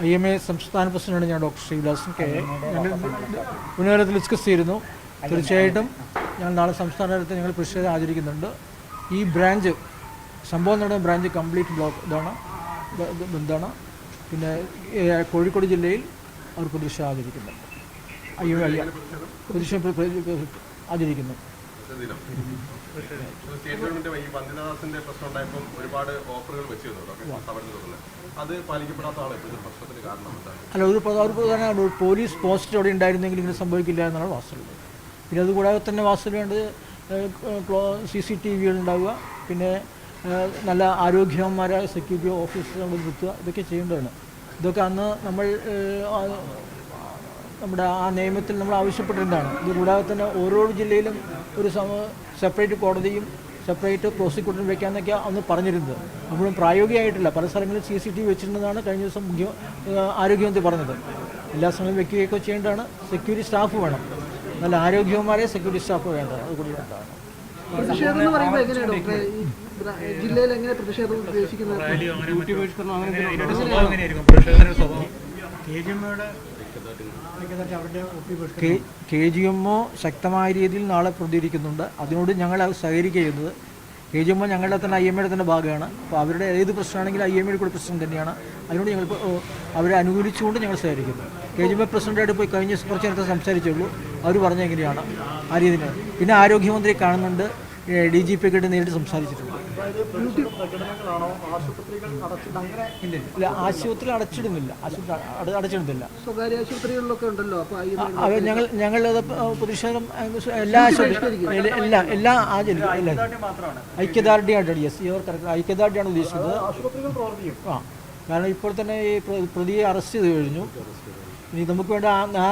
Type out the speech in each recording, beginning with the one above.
IMA സംസ്ഥാന പ്രസിഡന്റാണ് ഞാൻ ഡോക്ടർ ശ്രീവിലാസൻ കെ. ഉന്നതതലത്തിൽ ഡിസ്കസ് ചെയ്തിരുന്നു. തീർച്ചയായിട്ടും ഞങ്ങൾ നാളെ സംസ്ഥാന തലത്തിൽ ഞങ്ങൾ പ്രതിഷേധം ആചരിക്കുന്നുണ്ട്. ഈ ബ്രാഞ്ച് സംഭവം നടന്ന ബ്രാഞ്ച് കംപ്ലീറ്റ് ബ്ലോക്ക് ബന്ധാണ്. പിന്നെ കോഴിക്കോട് ജില്ലയിൽ അവർ പ്രതിഷേധം ആചരിക്കുന്നുണ്ട്. പ്രതിഷേധം ആചരിക്കുന്നു. സ്റ്റേറ്റ് ഗവൺമെന്റ് ഈ വന്ദനാദാസിന്റെ പ്രശ്നം ഉണ്ടായപ്പോൾ ഒരുപാട് ഓഫറുകൾ വെച്ചിരുന്നു. അത് പാലിക്കപ്പെടാത്തതാണ് ഇപ്പോഴത്തെ പ്രശ്നത്തിന് കാരണം. അല്ല, ഒരു പ്രധാന പോലീസ് പോസ്റ്റ് അവിടെ ഉണ്ടായിരുന്നെങ്കിൽ ഇങ്ങനെ സംഭവിക്കില്ല എന്നാണ് വാസ്തവം. പിന്നെ അതുകൂടാതെ തന്നെ വാസ്തവം വേണ്ടത് CCTV ഉണ്ടാവുക, പിന്നെ നല്ല ആരോഗ്യവാന്മാരായ സെക്യൂരിറ്റി ഓഫീസർ നിർത്തുക, ഇതൊക്കെ ചെയ്യേണ്ടതാണ്. ഇതൊക്കെ അന്ന് നമ്മുടെ ആ നിയമത്തിൽ നമ്മൾ ആവശ്യപ്പെട്ടിരുന്നതാണ്. ഇതുകൂടാതെ തന്നെ ഓരോ ജില്ലയിലും ഒരു സെപ്പറേറ്റ് കോടതിയും സെപ്പറേറ്റ് പ്രോസിക്യൂട്ടറും വെക്കാമെന്നൊക്കെ അന്ന് പറഞ്ഞിരുന്നത്. അപ്പോഴും പ്രായോഗികമായിട്ടില്ല. പല സ്ഥലങ്ങളിൽ CCTV വെച്ചിട്ടുണ്ടെന്നാണ് കഴിഞ്ഞ ദിവസം ആരോഗ്യമന്ത്രി പറഞ്ഞത്. എല്ലാ സ്ഥലങ്ങളും വെക്കുകയൊക്കെ ചെയ്യേണ്ടതാണ്. സെക്യൂരിറ്റി സ്റ്റാഫ് വേണം, നല്ല ആരോഗ്യവന്മാരെ സെക്യൂരിറ്റി സ്റ്റാഫ് വേണ്ടത്. അതുകൂടി വേണ്ടതാണ്. KGMO ശക്തമായ രീതിയിൽ നാളെ പ്രതികരിക്കുന്നുണ്ട്. അതിനോട് ഞങ്ങൾ സഹകരിക്കുക ചെയ്യുന്നത്. KGMO ഞങ്ങളുടെ തന്നെ IMAയുടെ തന്നെ ഭാഗമാണ്. അപ്പോൾ അവരുടെ ഏത് പ്രശ്നമാണെങ്കിലും IMAയുടെ കൂടെ പ്രശ്നം തന്നെയാണ്. അതിനോട് ഞങ്ങൾ അവരെ അനുകൂലിച്ചുകൊണ്ട് ഞങ്ങൾ സഹകരിക്കുന്നു. KGMO പ്രസിഡൻ്റായിട്ട് പോയി കഴിഞ്ഞ കുറച്ച് നേരത്തെ സംസാരിച്ചുള്ളൂ. അവർ പറഞ്ഞ എങ്ങനെയാണ് ആ രീതിയിലാണ്. പിന്നെ ആരോഗ്യമന്ത്രി കാണുന്നുണ്ട്, DGP ഒക്കെ നേരിട്ട് സംസാരിച്ചിട്ടുണ്ട്. ഇല്ല, ആശുപത്രി അടച്ചിടുന്നില്ല. അടച്ചിടുന്നില്ല. സ്വകാര്യ ആശുപത്രികളിലൊക്കെ ഉണ്ടല്ലോ. ഞങ്ങളത് പ്രതിഷേധം എല്ലാ ഐക്യദാർഢ്യമായിട്ടാണ്. ഐക്യദാർഢ്യമാണ് ഉദ്ദേശിക്കുന്നത്. കാരണം ഇപ്പോൾ തന്നെ ഈ പ്രതിയെ അറസ്റ്റ് ചെയ്ത് കഴിഞ്ഞു. ഇനി നമുക്ക് വേണ്ട ആ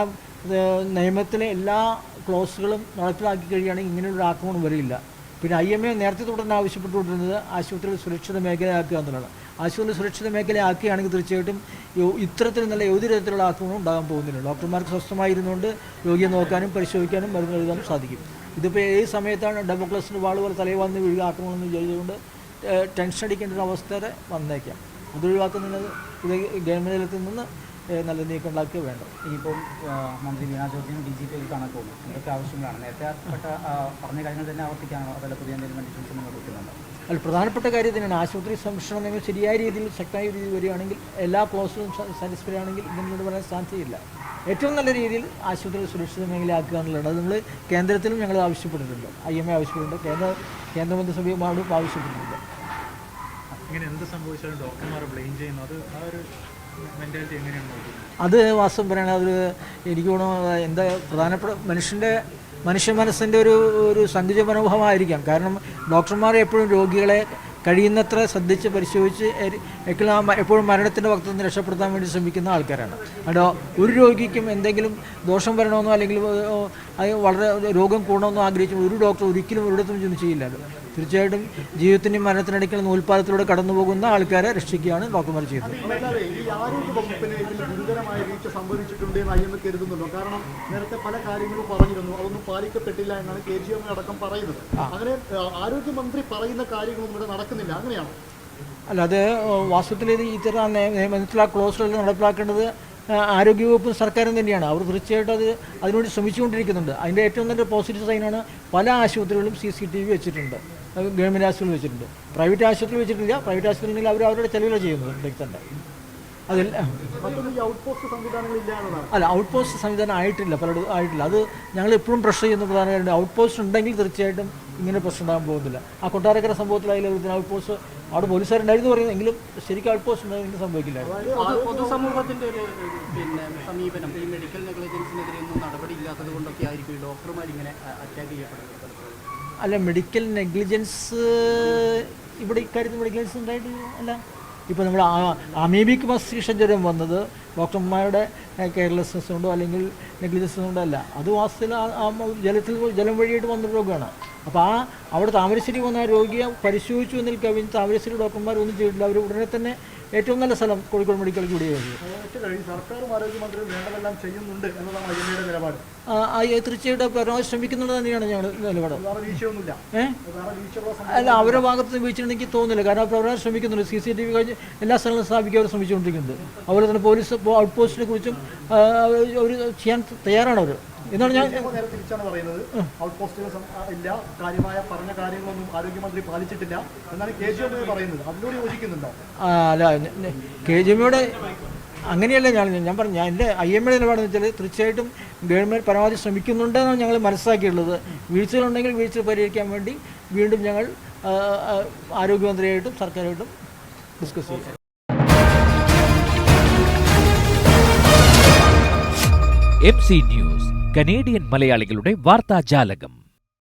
നിയമത്തിലെ എല്ലാ ക്ലോസുകളും നടപ്പിലാക്കി കഴിയുകയാണെങ്കിൽ ഇങ്ങനെയൊരു ആക്രമണം വരില്ല. പിന്നെ IMA നേരത്തെ തുടർന്ന് ആവശ്യപ്പെട്ടുകൊണ്ടിരുന്നത് ആശുപത്രികൾ സുരക്ഷിത മേഖലയാക്കുക എന്നുള്ളതാണ്. ആശുപത്രി സുരക്ഷിത മേഖലയാക്കുകയാണെങ്കിൽ തീർച്ചയായിട്ടും ഇത്തരത്തിൽ നല്ല ഏത് തരത്തിലുള്ള ആക്രമണം ഉണ്ടാകാൻ പോകുന്നില്ല. ഡോക്ടർമാർക്ക് സ്വസ്ഥമായിരുന്നുകൊണ്ട് രോഗിയെ നോക്കാനും പരിശോധിക്കാനും മരുന്ന് എഴുതാനും സാധിക്കും. ഇതിപ്പോൾ ഏത് സമയത്താണ് ഡെമോക്രസിൻ്റെ വാൾ പോലെ തലയിൽ വന്ന് വീഴുക ആക്രമണം എന്ന് വിചാരിച്ചുകൊണ്ട് ടെൻഷൻ അടിക്കേണ്ട ഒരു അവസ്ഥ വരെ വന്നേക്കാം. അതൊഴിവാക്കുന്നതിന് ഇത് ഗവൺമെൻറ് തലത്തിൽ നിന്ന് നല്ല നീക്കം ഉണ്ടാക്കുക വേണ്ട. ഇനിയിപ്പം മന്ത്രി വീണ ജോർജിനും DGP കാണാൻ പോകുന്നു. എന്തൊക്കെ ആവശ്യങ്ങളാണ് നേരത്തെ പറഞ്ഞ കാര്യങ്ങൾ തന്നെ ആവർത്തിക്കാനോ അതല്ല പുതിയ എന്തെങ്കിലും കണ്ടീഷൻസ് മുന്നോട്ട് വയ്ക്കുന്നുണ്ടോ? അതിൽ പ്രധാനപ്പെട്ട കാര്യം തന്നെയാണ് ആശുപത്രി സംരക്ഷണ നിയമം ശരിയായ രീതിയിൽ ശക്തമായ രീതിയിൽ വരികയാണെങ്കിൽ, എല്ലാ ക്ലോസും സാറ്റിസ്ഫൈഡ് ആണെങ്കിൽ ഇതിനോട് പറയാൻ സാധ്യതയില്ല. ഏറ്റവും നല്ല രീതിയിൽ ആശുപത്രി സുരക്ഷിത മേഖലയാക്കുക എന്നുള്ളത് അത് നമ്മൾ കേന്ദ്രത്തിലും ഞങ്ങൾ ആവശ്യപ്പെട്ടിട്ടുണ്ട്. IMA ആവശ്യപ്പെട്ടിട്ടുണ്ട്, കേന്ദ്രമന്ത്രിസഭയുമായിട്ടും ആവശ്യപ്പെട്ടിട്ടുണ്ട്. ഇങ്ങനെ എന്ത് സംഭവിച്ചാലും ഡോക്ടർമാരെ ബ്ലെയിം ചെയ്യുന്നു, അത് ആ ഒരു മെൻറ്റാലിറ്റി എങ്ങനെയാണ് നോക്കുന്നത്? അത് വാസ്തവം പറയുന്നത് അത് എനിക്ക് തോന്നുന്നു എന്താ പ്രധാനപ്പെട്ട മനുഷ്യ മനസ്സിൻ്റെ ഒരു സങ്കുച മനോഭാവമായിരിക്കാം. കാരണം ഡോക്ടർമാർ എപ്പോഴും രോഗികളെ കഴിയുന്നത്ര ശ്രദ്ധിച്ച് പരിശോധിച്ച് എപ്പോഴും മരണത്തിൻ്റെ വക്തത്തിൽ നിന്ന് രക്ഷപ്പെടുത്താൻ വേണ്ടി ശ്രമിക്കുന്ന ആൾക്കാരാണ്. അതോ ഒരു രോഗിക്കും എന്തെങ്കിലും ദോഷം വരണമെന്നോ അല്ലെങ്കിൽ വളരെ രോഗം കൂടണമെന്നോ ആഗ്രഹിച്ചു ഒരു ഡോക്ടർ ഒരിക്കലും ഒരിടത്തും ചെന്ന് ചെയ്യില്ലല്ലോ. തീർച്ചയായിട്ടും ജീവിതത്തിൻ്റെയും മരണത്തിനിടയ്ക്കുള്ള നൂൽപ്പാലത്തിലൂടെ കടന്നു പോകുന്ന ആൾക്കാരെ രക്ഷിക്കുകയാണ് ഡോക്ടർമാർ ചെയ്യുന്നത്. കാരണം നേരത്തെ പല കാര്യങ്ങളും പറഞ്ഞിരുന്നു, അതൊന്നും പാലിക്കപ്പെട്ടില്ല എന്നാണ് KGM അടക്കം പറയുന്നത്. അങ്ങനെ ആരോഗ്യമന്ത്രി പറയുന്ന കാര്യങ്ങളൊന്നും ഇവിടെ നടക്കുന്നില്ല, അങ്ങനെയാണ്? അല്ല, അത് വാസ്തവത്തിൽ ഇത്തരം നിയമത്തിലുള്ള ക്ലോസുകൾ നടപ്പിലാക്കേണ്ടത് ആരോഗ്യവകുപ്പും സർക്കാരും തന്നെയാണ്. അവർ തീർച്ചയായിട്ടും അതിനുവേണ്ടി ശ്രമിച്ചുകൊണ്ടിരിക്കുന്നുണ്ട്. അതിൻ്റെ ഏറ്റവും നല്ല പോസിറ്റീവ് സൈനാണ് പല ആശുപത്രികളും CCTV വെച്ചിട്ടുണ്ട്. ഗവൺമെൻറ് ആശുപത്രികൾ വെച്ചിട്ടുണ്ട്, പ്രൈവറ്റ് ആശുപത്രി വെച്ചിട്ടില്ല. പ്രൈവറ്റ് ആശുപത്രിയിൽ അവർ അവരുടെ ചെലവിലാണ് ചെയ്യുന്നത് വ്യക്തണ്ട. അതിൽ അല്ല, ഔട്ട് പോസ്റ്റ് സംവിധാനം ആയിട്ടില്ല, പലയിടത്തും ആയിട്ടില്ല. അത് ഞങ്ങൾ എപ്പോഴും പ്രഷർ ചെയ്യുന്ന പ്രധാന കാര്യം ഔട്ട് പോസ്റ്റ് ഉണ്ടെങ്കിൽ തീർച്ചയായിട്ടും ഇങ്ങനെ പ്രശ്നം ഉണ്ടാകാൻ പോകുന്നില്ല. ആ കൊട്ടാരക്കര സംഭവത്തിലായാലും ഔട്ട് പോസ്റ്റ് അവിടെ പോലീസുകാരുണ്ടായിരുന്നു പറയുന്നത്, എങ്കിലും ശരിക്കും ഔട്ട് പോസ്റ്റ് ഉണ്ടെങ്കിൽ സംഭവിക്കില്ല. പൊതുസമൂഹത്തിൻ്റെ ഒരു സമീപനം ഈ മെഡിക്കൽ നെഗ്ലിജൻസിനെതിരെ ഒന്നും നടപടി ഇല്ലാത്തത് കൊണ്ടൊക്കെ ആയിരിക്കും ഈ ഡോക്ടർമാർ ഇങ്ങനെ അറ്റാക്ക് ചെയ്യപ്പെടുന്നത്. അല്ല, മെഡിക്കൽ നെഗ്ലിജൻസ് ഇവിടെ ഇക്കാര്യത്തിൽ നെഗ്ലിജൻസ് ഉണ്ടായിട്ടില്ല. അല്ല, ഇപ്പോൾ നമ്മൾ അമീബിക് മസ്തിഷ്ക ജ്വരം വന്നത് ഡോക്ടർമാരുടെ കെയർലെസ്നെസ് കൊണ്ടോ അല്ലെങ്കിൽ നെഗ്ലിജൻസ് കൊണ്ടോ അല്ല. അത് വാസ്തവത്തിൽ ജലം വഴിയായിട്ട് വന്നൊരു രോഗമാണ്. അപ്പോൾ അവിടെ താമരശ്ശേരി വന്ന രോഗിയെ പരിശോധിച്ചു എന്നതിൽ കവിഞ്ഞ് താമരശ്ശേരി ഡോക്ടർമാർ ഒന്നും ചെയ്തിട്ടില്ല. അവർ ഉടനെ തന്നെ ഏറ്റവും നല്ല സ്ഥലം കോഴിക്കോട് മെഡിക്കൽ കൂടിയായിരുന്നു. സർക്കാരും ആരോഗ്യമന്ത്രിയും വേണ്ടതെല്ലാം ചെയ്യുന്നുണ്ട് എന്നതാണ് IMAയുടെ നിലപാട്. തീർച്ചയായിട്ടും പരമാവധി ശ്രമിക്കുന്നുണ്ട് തന്നെയാണ് ഞങ്ങൾ നിലപാട്. വേറെ വീഴ്ചയൊന്നുമില്ല. വേറെ വീഴ്ചയുള്ള അല്ല, അവരുടെ ഭാഗത്ത് നിന്ന് വീഴ്ചയുണ്ടെന്ന് എനിക്ക് തോന്നുന്നില്ല. കാരണം അവർ പരമാവധി ശ്രമിക്കുന്നുണ്ട്. CCTV കഴിഞ്ഞ് എല്ലാ സ്ഥലങ്ങളും സ്ഥാപിക്കാൻ അവർ ശ്രമിച്ചുകൊണ്ടിരിക്കുന്നുണ്ട്. അതുപോലെ തന്നെ പോലീസ് ഔട്ട് പോസ്റ്റിനെ കുറിച്ചും അവർ ചെയ്യാൻ തയ്യാറാണ് അവർ എന്നാണ് ഞാൻ നേരെ തിരിച്ചാണ് പറയുന്നത്. ഔട്ട് പോസ്റ്റുകൾ ഇല്ല, കാര്യമായ പറഞ്ഞ കാര്യങ്ങളൊന്നും ആരോഗ്യമന്ത്രി പാലിച്ചിട്ടില്ല എന്നാണ് KGM പറയുന്നത്. അതിനോട് യോജിക്കുന്നുണ്ടോ? അല്ല, KGMയുടെ അങ്ങനെയല്ല ഞാൻ പറഞ്ഞു. എൻ്റെ IMAയുടെ നിലപാടെന്ന് വെച്ചാൽ തീർച്ചയായിട്ടും ഗവൺമെൻറ് പരമാവധി ശ്രമിക്കുന്നുണ്ടെന്നാണ് ഞങ്ങൾ മനസ്സിലാക്കിയിട്ടുള്ളത്. വീഴ്ചകളുണ്ടെങ്കിൽ വീഴ്ച പരിഹരിക്കാൻ വേണ്ടി വീണ്ടും ഞങ്ങൾ ആരോഗ്യമന്ത്രിയായിട്ടും സർക്കാരായിട്ടും ഡിസ്കസ് ചെയ്യും. MC ന്യൂസ്, കനേഡിയൻ മലയാളികളുടെ വാർത്താജാലകം.